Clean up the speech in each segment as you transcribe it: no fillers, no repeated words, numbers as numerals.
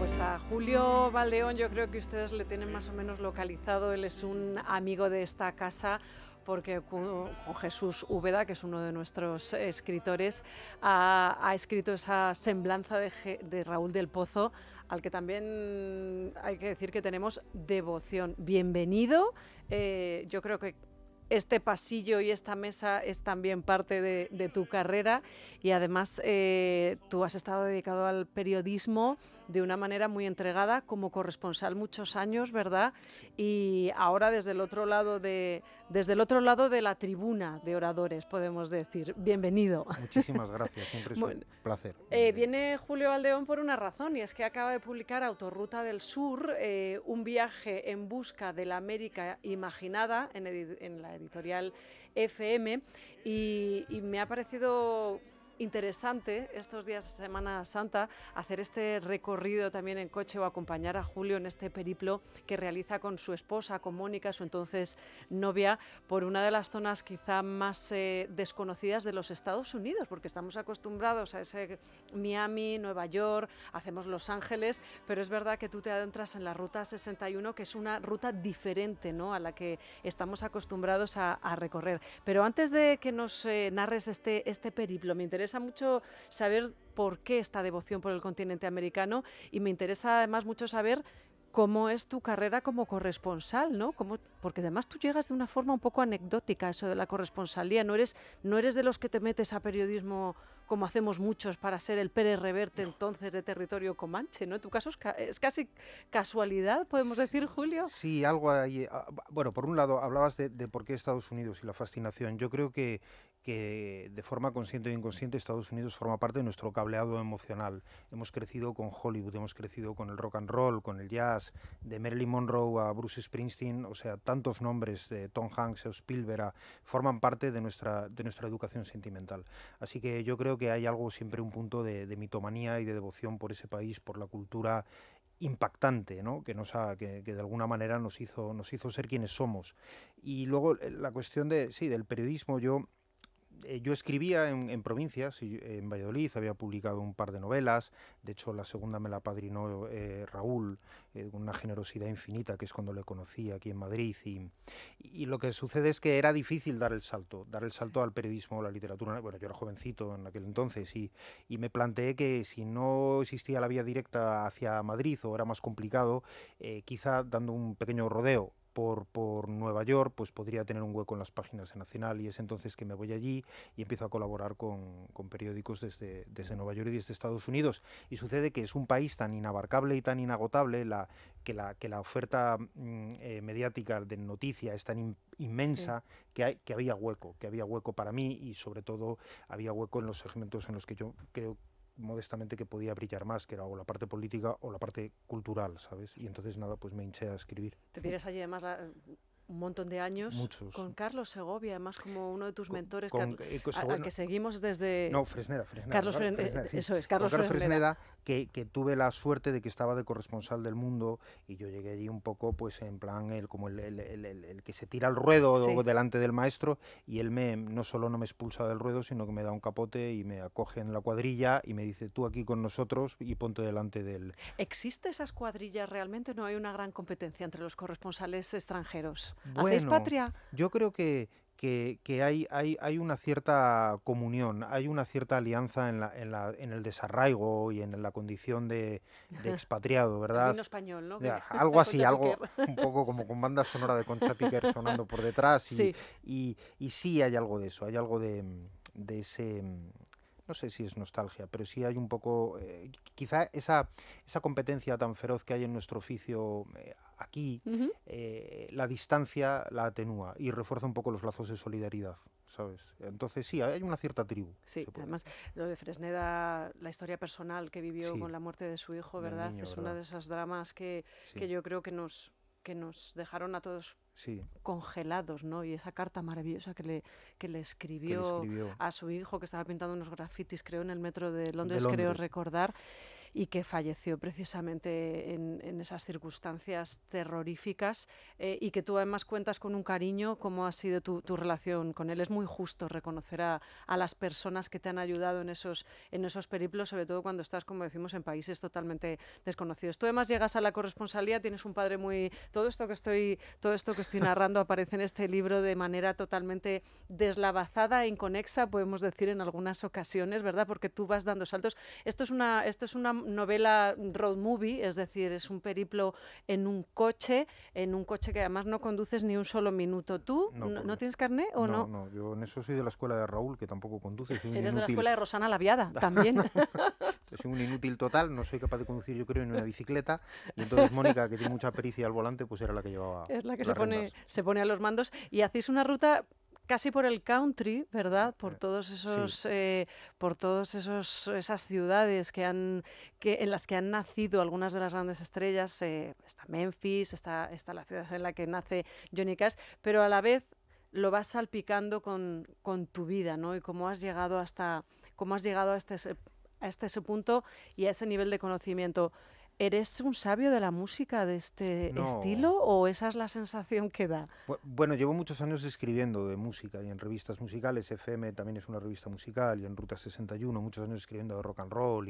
Pues a Julio Valdeón yo creo que ustedes le tienen más o menos localizado. Él es un amigo de esta casa porque con Jesús Úbeda, que es uno de nuestros escritores, ha escrito esa semblanza de Raúl del Pozo, al que también hay que decir que tenemos devoción. Bienvenido. Yo creo que este pasillo y esta mesa es también parte de tu carrera y además tú has estado dedicado al periodismo de una manera muy entregada como corresponsal muchos años, ¿verdad? Sí. Y ahora desde el otro lado de la tribuna de oradores, podemos decir. Bienvenido. Muchísimas gracias, siempre es un Bueno, placer. viene Julio Valdeón por una razón y es que acaba de publicar Autorruta del Sur, un viaje en busca de la América imaginada en la editorial FM y me ha parecido interesante estos días de Semana Santa hacer este recorrido también en coche o acompañar a Julio en este periplo que realiza con su esposa, con Mónica, su entonces novia, por una de las zonas quizá más desconocidas de los Estados Unidos, porque estamos acostumbrados a ese Miami, Nueva York, hacemos Los Ángeles, pero es verdad que tú te adentras en la Ruta 61, que es una ruta diferente, ¿no?, a la que estamos acostumbrados a recorrer. Pero antes de que nos narres este periplo, me interesa mucho saber por qué esta devoción por el continente americano y me interesa además mucho saber cómo es tu carrera como corresponsal, ¿no? Porque además tú llegas de una forma un poco anecdótica a eso de la corresponsalía, no eres de los que te metes a periodismo como hacemos muchos para ser el Pérez Reverte No. entonces de territorio comanche, ¿no? En tu caso es casi casualidad, podemos decir, Julio. Sí, algo ahí. Bueno, por un lado, hablabas de por qué Estados Unidos y la fascinación. Yo creo que de forma consciente o inconsciente Estados Unidos forma parte de nuestro cableado emocional. Hemos crecido con Hollywood, hemos crecido con el rock and roll, con el jazz, de Marilyn Monroe a Bruce Springsteen, o sea, tantos nombres de Tom Hanks o Spielberg forman parte de nuestra educación sentimental. Así que yo creo que hay algo, siempre un punto de mitomanía y de devoción por ese país, por la cultura impactante, ¿no?, que de alguna manera nos hizo ser quienes somos. Y luego la cuestión sí, del periodismo. Yo escribía en provincias, en Valladolid había publicado un par de novelas. De hecho la segunda me la padrinó Raúl, con una generosidad infinita, que es cuando le conocí aquí en Madrid. Y lo que sucede es que era difícil dar el salto al periodismo, a la literatura. Bueno, yo era jovencito en aquel entonces y me planteé que si no existía la vía directa hacia Madrid o era más complicado, quizá dando un pequeño rodeo por Nueva York, pues podría tener un hueco en las páginas de Nacional. Y es entonces que me voy allí y empiezo a colaborar con periódicos desde Nueva York y desde Estados Unidos. Y sucede que es un país tan inabarcable y tan inagotable, que la oferta mediática de noticia es tan Sí. inmensa, que había hueco para mí, y sobre todo había hueco en los segmentos en los que yo creo modestamente que podía brillar más, que era o la parte política o la parte cultural, ¿sabes? Y entonces nada, pues me hinché a escribir. Te tiras allí además un montón de años Muchos. con Carlos Segovia, además como uno de tus mentores, al que Bueno, seguimos desde no, Fresneda, Carlos claro, Fresneda, sí. eso es, Con Carlos Carlos Fresneda. Fresneda, que tuve la suerte de que estaba de corresponsal del Mundo, y yo llegué allí un poco, pues en plan, como el que se tira al ruedo Sí. delante del maestro, y él no solo no me expulsa del ruedo, sino que me da un capote y me acoge en la cuadrilla y me dice: tú aquí con nosotros y ponte delante del... ¿Existe esas cuadrillas realmente? ¿No hay una gran competencia entre los corresponsales extranjeros? ¿Hacéis Bueno, patria? yo creo que hay una cierta comunión, hay una cierta alianza en el desarraigo y en la condición de expatriado, El ¿verdad? vino español, ¿no? Ya, algo así, Concha Piquer. algo un poco como con banda sonora de Concha Piquer sonando por detrás. y, Sí. y, y sí hay algo de eso, hay algo de ese... No sé si es nostalgia, pero sí hay un poco, quizá esa competencia tan feroz que hay en nuestro oficio aquí, Ujú. la distancia la atenúa y refuerza un poco los lazos de solidaridad, ¿sabes? Entonces sí, hay una cierta tribu, Sí, se puede además decir. lo de Fresneda, la historia personal que vivió Sí, con la muerte de su hijo, del ¿verdad? niño, Es una ¿verdad? de esas dramas que Sí, yo creo que nos dejaron a todos sí, congelados, ¿no? Y esa carta maravillosa que le que le escribió escribió a su hijo, que estaba pintando unos grafitis, creo, en el metro de de Londres, creo Londres. recordar. y que falleció precisamente en esas circunstancias terroríficas, y que tú además cuentas con un cariño. ¿Cómo ha sido tu relación con él? Es muy justo reconocer a las personas que te han ayudado en esos periplos, sobre todo cuando estás, como decimos, en países totalmente desconocidos. Tú además llegas a la corresponsalía, tienes un padre muy... todo esto que estoy narrando aparece en este libro de manera totalmente deslavazada e inconexa, podemos decir en algunas ocasiones, ¿verdad? Porque tú vas dando saltos. Esto es una novela road movie, es decir, es un periplo en un coche que además no conduces ni un solo minuto. ¿Tú No, no porque tienes carné o no, no? no, yo en eso soy de la escuela de Raúl, que tampoco conduce, soy un Eres de la inútil. escuela de Rosana Laviada, también. Soy un inútil total, no soy capaz de conducir, yo creo, ni una bicicleta. Y entonces Mónica, que tiene mucha pericia al volante, pues era la que llevaba Es la que las riendas. se pone a los mandos y hacéis una ruta casi por el country, ¿verdad? Sí, Por todos esas ciudades en las que han nacido algunas de las grandes estrellas. Está Memphis, está la ciudad en la que nace Johnny Cash, pero a la vez lo vas salpicando con tu vida, ¿no? Y cómo has llegado hasta ese punto y a ese nivel de conocimiento. ¿Eres un sabio de la música de este no. estilo o esa es la sensación que da? Bueno, llevo muchos años escribiendo de música y en revistas musicales. FM también es una revista musical, y en Ruta 61, muchos años escribiendo de rock and roll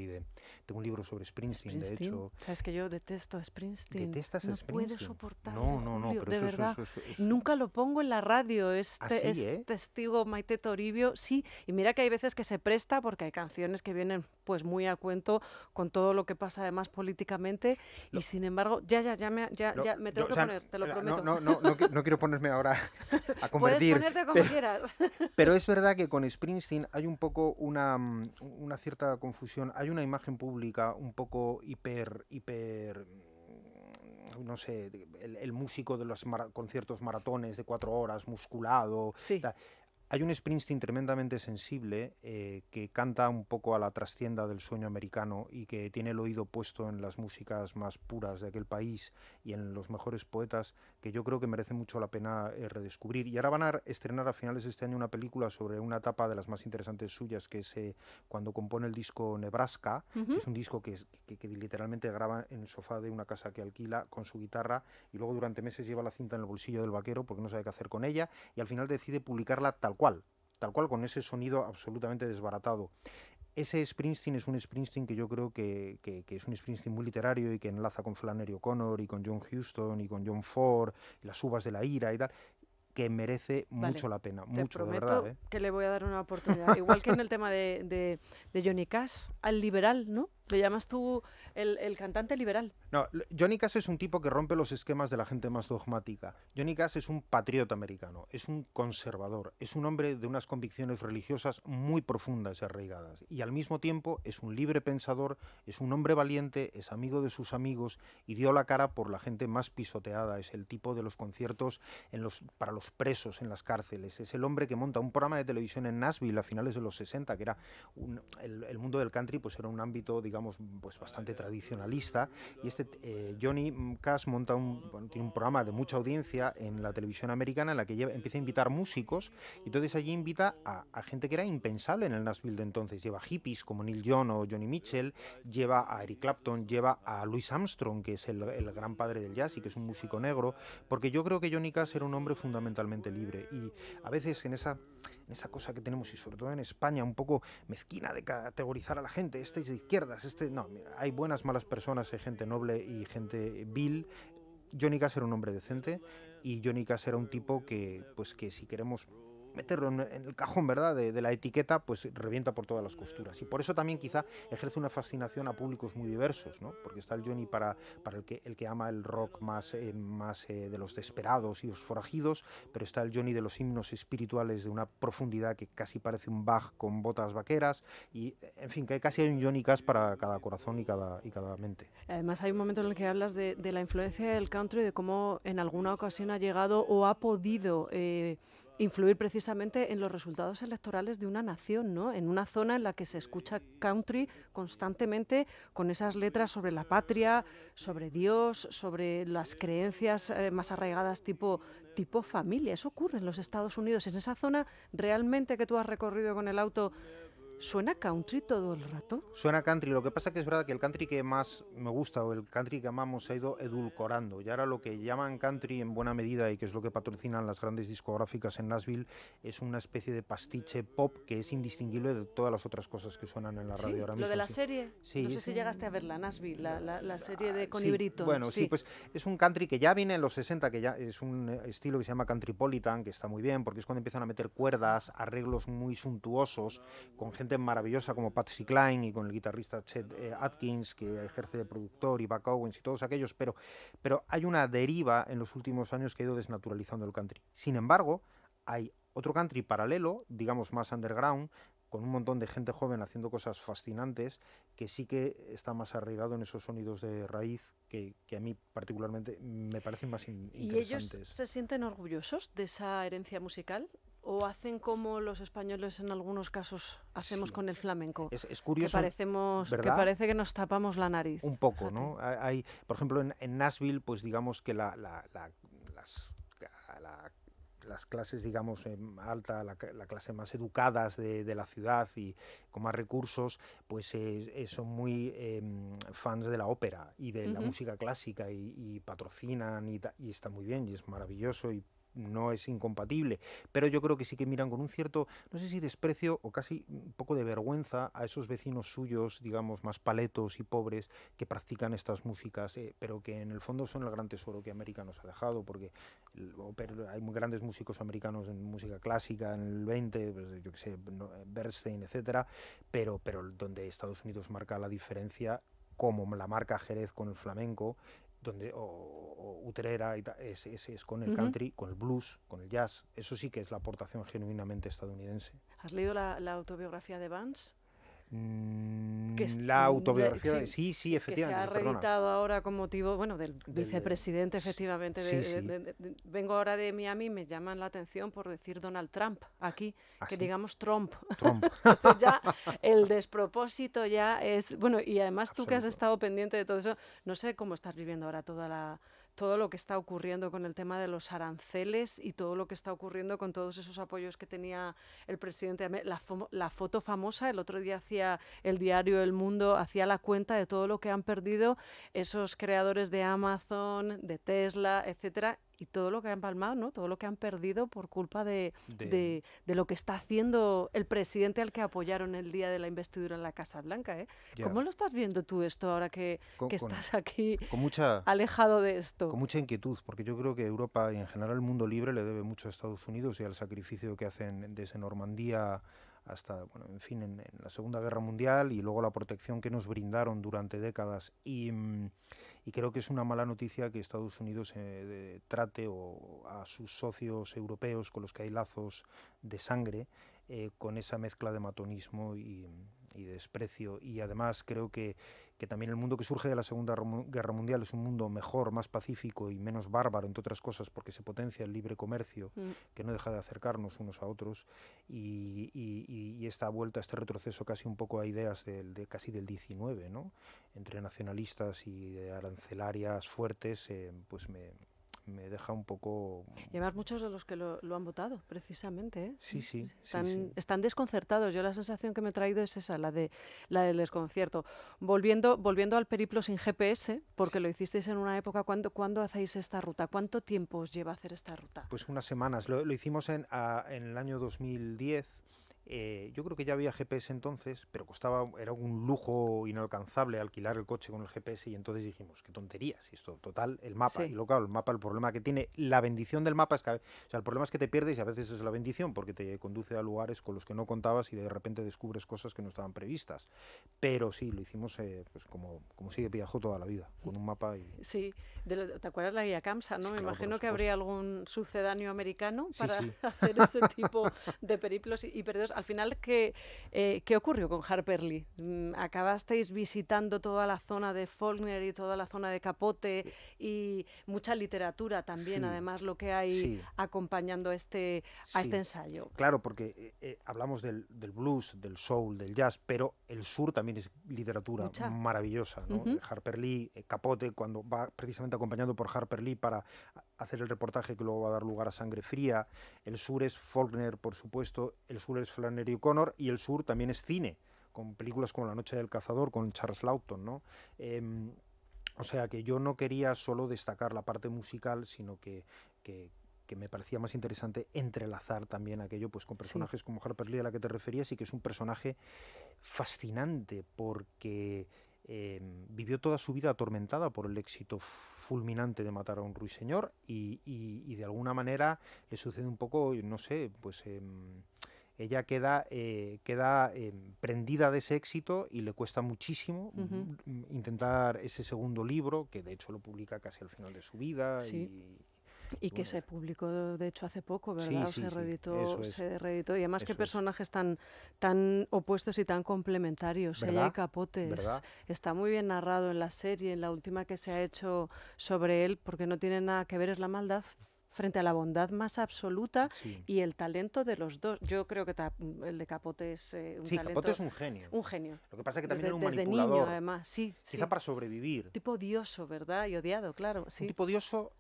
tengo un libro sobre Springsteen, de Springsteen, hecho. sabes que yo detesto a Springsteen, ¿Detestas a no puedo Springsteen? soportarle, No, no, no, Julio, pero de eso, verdad. eso. Nunca lo pongo en la radio, Así, es ¿eh? testigo Maite Toribio, sí, y mira que hay veces que se presta porque hay canciones que vienen pues muy a cuento con todo lo que pasa además políticamente y Lo, sin embargo, ya me tengo yo, o que sea, poner, te lo no, prometo. no, no, no quiero ponerme ahora a Puedes convertir, ponerte como pero, quieras. pero es verdad que con Springsteen hay un poco una cierta confusión. Hay una imagen pública un poco no sé, el músico de los conciertos maratones de 4 horas, musculado. Sí, Hay un Springsteen tremendamente sensible, que canta un poco a la trastienda del sueño americano y que tiene el oído puesto en las músicas más puras de aquel país y en los mejores poetas, que yo creo que merece mucho la pena redescubrir. Y ahora van a estrenar a finales de este año una película sobre una etapa de las más interesantes suyas, que es cuando compone el disco Nebraska, que ujú, es un disco que literalmente graba en el sofá de una casa que alquila con su guitarra, y luego durante meses lleva la cinta en el bolsillo del vaquero porque no sabe qué hacer con ella, y al final decide publicarla tal cual, con ese sonido absolutamente desbaratado. Ese Springsteen es un Springsteen que yo creo que es un Springsteen muy literario y que enlaza con Flannery O'Connor y con John Huston y con John Ford y las uvas de la ira y tal, que merece vale. mucho la pena, Te mucho, de verdad, prometo ¿eh? que le voy a dar una oportunidad. Igual que en el tema de Johnny Cash, al liberal, ¿no? Le llamas tú el cantante liberal. No, Johnny Cash es un tipo que rompe los esquemas de la gente más dogmática. Johnny Cash es un patriota americano, es un conservador, es un hombre de unas convicciones religiosas muy profundas y arraigadas. Y al mismo tiempo es un libre pensador, es un hombre valiente, es amigo de sus amigos y dio la cara por la gente más pisoteada. Es el tipo de los conciertos para los presos en las cárceles. Es el hombre que monta un programa de televisión en Nashville a finales de los 60, que era el mundo del country, pues era un ámbito, digamos, pues bastante tradicionalista. Y Johnny Cash tiene un programa de mucha audiencia en la televisión americana, en la que empieza a invitar músicos, y entonces allí invita a gente que era impensable en el Nashville de entonces. Lleva hippies como Neil Young o Johnny Mitchell, lleva a Eric Clapton, lleva a Louis Armstrong, que es el gran padre del jazz y que es un músico negro, porque yo creo que Johnny Cash era un hombre fundamentalmente libre. Y a veces en esa cosa que tenemos, y sobre todo en España, un poco mezquina de categorizar a la gente, este es de izquierdas, no, mira, hay buenas, malas personas, hay gente noble y gente vil. Johnny Cash era un hombre decente, y Johnny Cash era un tipo que si queremos meterlo en el cajón, ¿verdad?, de la etiqueta, pues revienta por todas las costuras. Y por eso también quizá ejerce una fascinación a públicos muy diversos, ¿no? Porque está el Johnny para el que ama el rock más de los desesperados y los forajidos, pero está el Johnny de los himnos espirituales de una profundidad que casi parece un Bach con botas vaqueras, y en fin, que casi hay un Johnny Cash para cada corazón y cada mente. Además, hay un momento en el que hablas de la influencia del country, de cómo en alguna ocasión ha llegado o ha podido influir precisamente en los resultados electorales de una nación, ¿no? En una zona en la que se escucha country constantemente con esas letras sobre la patria, sobre Dios, sobre las creencias más arraigadas tipo familia. Eso ocurre en los Estados Unidos. En esa zona realmente que tú has recorrido con el auto ¿Suena country todo el rato? Suena country, lo que pasa que es verdad que el country que más me gusta o el country que amamos se ha ido edulcorando. Y ahora lo que llaman country en buena medida y que es lo que patrocinan las grandes discográficas en Nashville es una especie de pastiche pop que es indistinguible de todas las otras cosas que suenan en la radio Sí, ahora lo de mismo. la Sí, serie, no sí, sé si llegaste a verla, Nashville, la serie de Connie sí, Britton, bueno, sí, sí. pues es un country que ya viene en los 60, que ya es un estilo que se llama countrypolitan, que está muy bien, porque es cuando empiezan a meter cuerdas, arreglos muy suntuosos, con gente maravillosa como Patsy Cline y con el guitarrista Chet Atkins, que ejerce de productor, y Buck Owens y todos aquellos, pero hay una deriva en los últimos años que ha ido desnaturalizando el country. Sin embargo, hay otro country paralelo, digamos más underground, con un montón de gente joven haciendo cosas fascinantes, que sí que está más arraigado en esos sonidos de raíz que a mí particularmente me parecen más ¿Y ellos interesantes. se sienten orgullosos de esa herencia musical? ¿O hacen como los españoles en algunos casos hacemos Sí, con el flamenco? es Que curioso, parecemos, que ¿verdad? parece que nos tapamos la nariz. Un poco, Fíjate. ¿no? Hay, por ejemplo, en Nashville, pues digamos que las, la- las clases, digamos, alta, la clase más educadas de la ciudad y con más recursos, pues son muy fans de la ópera y de la Ujú. música clásica y patrocinan y está muy bien y es maravilloso y no es incompatible, pero yo creo que sí que miran con un cierto, no sé si desprecio o casi un poco de vergüenza a esos vecinos suyos, digamos, más paletos y pobres que practican estas músicas, pero que en el fondo son el gran tesoro que América nos ha dejado, porque hay muy grandes músicos americanos en música clásica en el 20, pues, yo que sé, Bernstein, etcétera, pero donde Estados Unidos marca la diferencia, como la marca Jerez con el flamenco, o Utrera es con el Ujú. country, con el blues, con el jazz. Eso sí que es la aportación genuinamente estadounidense. ¿Has leído la autobiografía de Vance? La autobiografía, Sí, sí, sí, que se efectivamente, ha sí, perdona. reeditado ahora con motivo, bueno, del Del, vicepresidente, efectivamente. sí, sí, Vengo ahora de Miami y me llaman la atención por decir Donald Trump aquí, que así, digamos Trump. Trump, Entonces ya el despropósito ya es, bueno, y además tú que has absoluto. estado pendiente de todo eso, no sé cómo estás viviendo ahora todo lo que está ocurriendo con el tema de los aranceles y todo lo que está ocurriendo con todos esos apoyos que tenía el presidente. La foto famosa, el otro día hacía el diario El Mundo, hacía la cuenta de todo lo que han perdido esos creadores de Amazon, de Tesla, etcétera, y todo lo que han palmado, ¿no? Todo lo que han perdido por culpa De, de lo que está haciendo el presidente al que apoyaron el día de la investidura en la Casa Blanca, ¿eh? ya, ¿Cómo lo estás viendo tú esto ahora con, que con, estás aquí con mucha alejado de esto? con mucha inquietud, porque yo creo que Europa y en general el mundo libre le debe mucho a Estados Unidos y al sacrificio que hacen desde Normandía hasta, bueno, en fin, en la Segunda Guerra Mundial y luego la protección que nos brindaron durante décadas. Y creo que es una mala noticia que Estados Unidos trate a sus socios europeos con los que hay lazos de sangre con esa mezcla de matonismo y desprecio. Y además creo que también el mundo que surge de la Segunda Guerra Mundial es un mundo mejor, más pacífico y menos bárbaro, entre otras cosas, porque se potencia el libre comercio, Mm. que no deja de acercarnos unos a otros, y esta vuelta, este retroceso casi un poco a ideas casi del 19, ¿no? Entre nacionalistas y de arancelarias fuertes, pues me deja un poco... Y además muchos de los que lo han votado, precisamente, ¿eh? Sí, sí, sí, sí. Están desconcertados. Yo la sensación que me he traído es esa, la del desconcierto. Volviendo al periplo sin GPS, porque lo hicisteis en una época, ¿cuándo hacéis esta ruta? ¿Cuánto tiempo os lleva hacer esta ruta? Pues unas semanas. Lo hicimos en el año 2010. Yo creo que ya había GPS entonces, pero era un lujo inalcanzable alquilar el coche con el GPS y entonces dijimos, qué tonterías, y esto, total, el mapa. Y Sí. luego, claro, el mapa, el problema que tiene, la bendición del mapa es que, o sea, el problema es que te pierdes y a veces es la bendición porque te conduce a lugares con los que no contabas y de repente descubres cosas que no estaban previstas. Pero sí, lo hicimos pues como sigue viajó toda la vida, con un mapa y... Sí, ¿te acuerdas la guía Kamsa, no? Sí, Me claro, por imagino que supuesto. habría algún sucedáneo americano Sí, para sí. hacer ese tipo de periplos y periodos. Al final, ¿qué ocurrió con Harper Lee? Acabasteis visitando toda la zona de Faulkner y toda la zona de Capote y mucha literatura también, Sí, además, lo que hay sí, acompañando a este sí. ensayo. Claro, porque hablamos del blues, del soul, del jazz, pero el sur también es literatura Mucha. maravillosa, ¿no? Ujú. Harper Lee, Capote, cuando va precisamente acompañado por Harper Lee para hacer el reportaje que luego va a dar lugar a Sangre Fría. El sur es Faulkner, por supuesto. El sur es Flannery O'Connor, y el sur también es cine, con películas como La noche del cazador, con Charles Lawton, ¿no? O sea que yo no quería solo destacar la parte musical, sino que, que me parecía más interesante entrelazar también aquello pues con Sí. personajes como Harper Lee, a la que te referías, y que es un personaje fascinante porque vivió toda su vida atormentada por el éxito fulminante de matar a un ruiseñor y de alguna manera le sucede un poco, no sé, pues ella queda prendida de ese éxito y le cuesta muchísimo Ujú. intentar ese segundo libro, que de hecho lo publica casi al final de su vida Sí. y Y que bueno, se publicó, de hecho, hace poco, sí, ¿verdad? O sí, sí, eso es, se reeditó. Y además, qué eso es, personajes tan opuestos y tan complementarios. Ella y ¿verdad? Capote. ¿Verdad? Está muy bien narrado en la serie, en la última que se ha hecho sobre él, porque no tiene nada que ver, es la maldad frente a la bondad más absoluta Sí. y el talento de los dos. Yo creo que el de Capote es un Sí, Capote talento, es un genio. un genio. Lo que pasa es que también era un Desde niño, manipulador, además. Sí, quizá sí. para sobrevivir. Tipo odioso, ¿verdad? Y odiado, claro, Un sí. tipo odioso,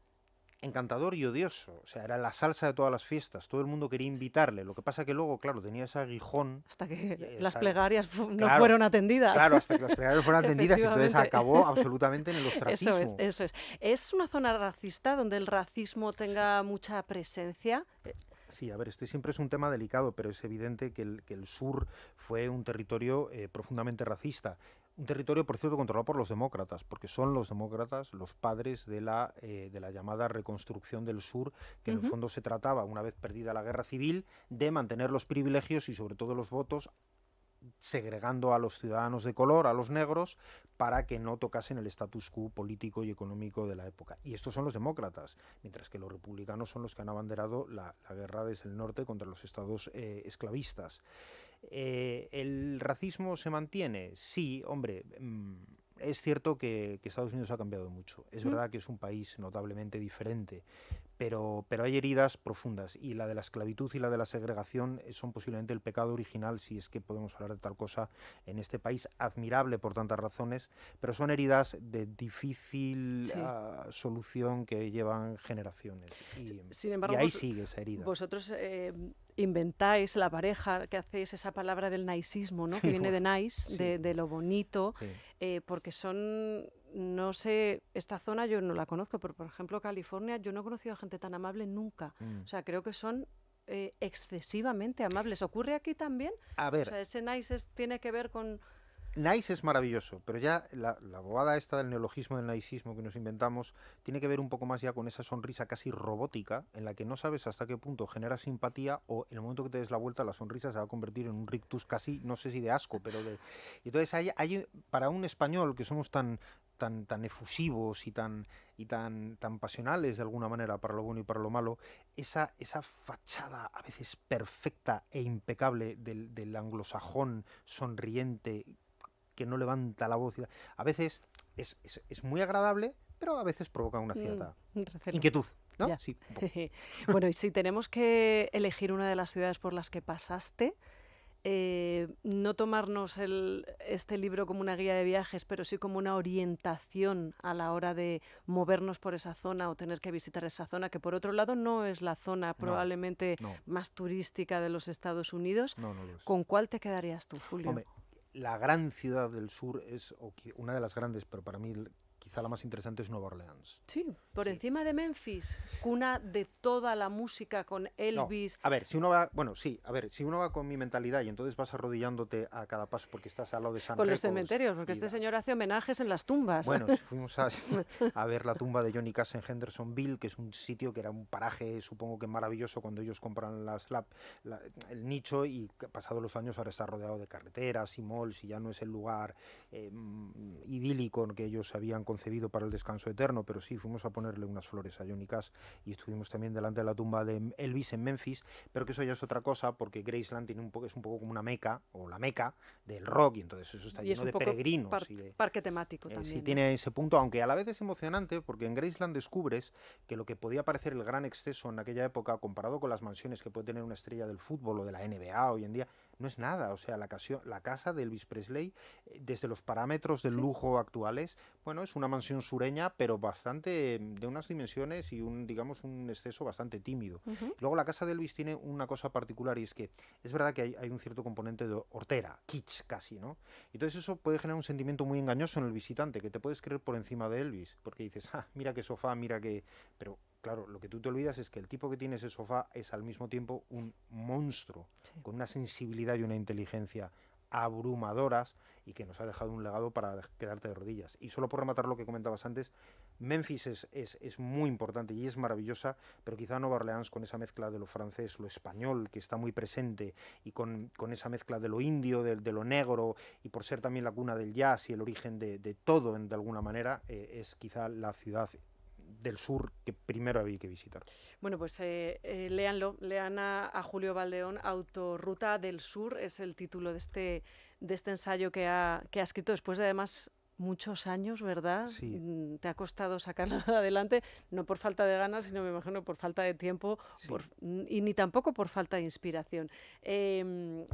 encantador y odioso. O sea, era la salsa de todas las fiestas. Todo el mundo quería invitarle. Lo que pasa que luego, claro, tenía ese aguijón. Hasta que las Esa, plegarias no claro, fueron atendidas. claro, hasta que las plegarias fueron atendidas y entonces Efectivamente. acabó absolutamente en el Eso es, ostracismo. eso es. ¿Es una zona racista donde el racismo Sí. tenga mucha presencia? Sí, a ver, este siempre es un tema delicado, pero es evidente que el sur fue un territorio profundamente racista. Un territorio, por cierto, controlado por los demócratas, porque son los demócratas los padres de la llamada reconstrucción del sur, que en el Ujú. fondo se trataba, una vez perdida la guerra civil, de mantener los privilegios y sobre todo los votos, segregando a los ciudadanos de color, a los negros, para que no tocasen el status quo político y económico de la época. Y estos son los demócratas, mientras que los republicanos son los que han abanderado la guerra desde el norte contra los estados esclavistas. ¿El racismo se mantiene? Sí, hombre. Es cierto que Estados Unidos ha cambiado mucho. Es Mm. verdad que es un país notablemente diferente, pero hay heridas profundas y la de la esclavitud y la de la segregación son posiblemente el pecado original, si es que podemos hablar de tal cosa, en este país, admirable por tantas razones, pero son heridas de difícil Sí. solución que llevan generaciones Sin y embargo, ahí sigue esa herida. vosotros inventáis la pareja, que hacéis esa palabra del naisismo, ¿no? Que Sí, viene de nice, sí, de lo bonito, sí. porque son, no sé, esta zona yo no la conozco, pero por ejemplo California, yo no he conocido a gente tan amable nunca. Mm. O sea, creo que son excesivamente amables. ¿Ocurre aquí también? A O ver, sea, ese nice tiene que ver con... Nice es maravilloso, pero ya la bobada esta del neologismo del naisismo que nos inventamos tiene que ver un poco más ya con esa sonrisa casi robótica en la que no sabes hasta qué punto genera simpatía o en el momento que te des la vuelta la sonrisa se va a convertir en un rictus casi, no sé si de asco, pero de... Y entonces para un español que somos tan efusivos y tan pasionales de alguna manera para lo bueno y para lo malo, esa fachada a veces perfecta e impecable del anglosajón sonriente que no levanta la voz. A veces es muy agradable, pero a veces provoca una cierta recelo. inquietud, ¿no? Ya. Sí, un poco. Bueno, y si tenemos que elegir una de las ciudades por las que pasaste, no tomarnos este libro como una guía de viajes, pero sí como una orientación a la hora de movernos por esa zona o tener que visitar esa zona, que por otro lado no es la zona No, probablemente no, más turística de los Estados Unidos. no, no lo es. ¿Con cuál te quedarías tú, Julio? Hombre, la gran ciudad del sur es una de las grandes, pero para mí quizá la más interesante es Nueva Orleans. Sí, por Sí. encima de Memphis, cuna de toda la música con No, Elvis. a ver, si uno va, bueno, sí, a ver, si uno va con mi mentalidad y entonces vas arrodillándote a cada paso porque estás al lado de San Con los Records cementerios, porque y este señor hace homenajes en las tumbas. bueno, si fuimos a ver la tumba de Johnny Cash en Hendersonville, que es un sitio que era un paraje, supongo que maravilloso cuando ellos compran el nicho y pasados los años ahora está rodeado de carreteras y malls y ya no es el lugar idílico que ellos habían concebido para el descanso eterno, pero sí, fuimos a ponerle unas flores a Johnny Cash y estuvimos también delante de la tumba de Elvis en Memphis, pero que eso ya es otra cosa porque Graceland es un poco como una meca o la meca del rock y entonces eso está Y es lleno un de poco peregrinos y de parque temático sí también, ¿no? tiene ese punto, aunque a la vez es emocionante, porque en Graceland descubres que lo que podía parecer el gran exceso en aquella época, comparado con las mansiones que puede tener una estrella del fútbol o de la NBA hoy en día, no es nada. O sea, la casa de Elvis Presley, desde los parámetros del Sí. lujo actuales, bueno, es una mansión sureña, pero bastante de unas dimensiones y digamos, un exceso bastante tímido. Ujú. Luego la casa de Elvis tiene una cosa particular y es que es verdad que hay un cierto componente de hortera, kitsch casi, ¿no? Entonces eso puede generar un sentimiento muy engañoso en el visitante, que te puedes creer por encima de Elvis, porque dices, ah, mira qué sofá, mira qué... Pero claro, lo que tú te olvidas es que el tipo que tiene ese sofá es al mismo tiempo un monstruo, Sí. con una sensibilidad y una inteligencia abrumadoras y que nos ha dejado un legado para quedarte de rodillas. Y solo por rematar lo que comentabas antes, Memphis es muy importante y es maravillosa, pero quizá Nueva Orleans con esa mezcla de lo francés, lo español, que está muy presente, y con esa mezcla de lo indio, de lo negro, y por ser también la cuna del jazz y el origen de todo, de alguna manera, es quizá la ciudad del sur que primero había que visitar. Bueno, pues léanlo, lean a Julio Valdeón, Autorruta del Sur, es el título de este ensayo que ha escrito después de además muchos años, ¿verdad? Sí, Te ha costado sacarlo adelante, no por falta de ganas, sino me imagino por falta de tiempo sí, y ni tampoco por falta de inspiración.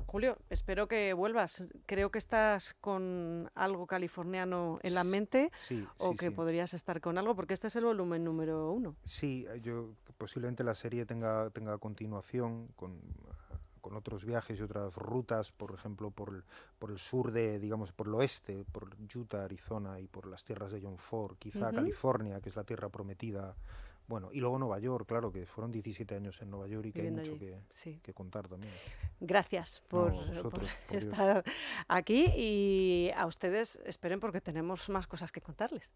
Julio, espero que vuelvas. Creo que estás con algo californiano en la mente sí, o sí, que sí. podrías estar con algo, porque este es el volumen número 1. Sí, yo posiblemente la serie tenga continuación con otros viajes y otras rutas, por ejemplo, por el sur digamos, por el oeste, por Utah, Arizona y por las tierras de John Ford, quizá Ujú. California, que es la tierra prometida. Bueno, y luego Nueva York, claro, que fueron 17 años en Nueva York y que hay Viviendo mucho allí, sí. que contar también. Gracias No, a por vosotros, por Dios. estar aquí y a ustedes esperen porque tenemos más cosas que contarles.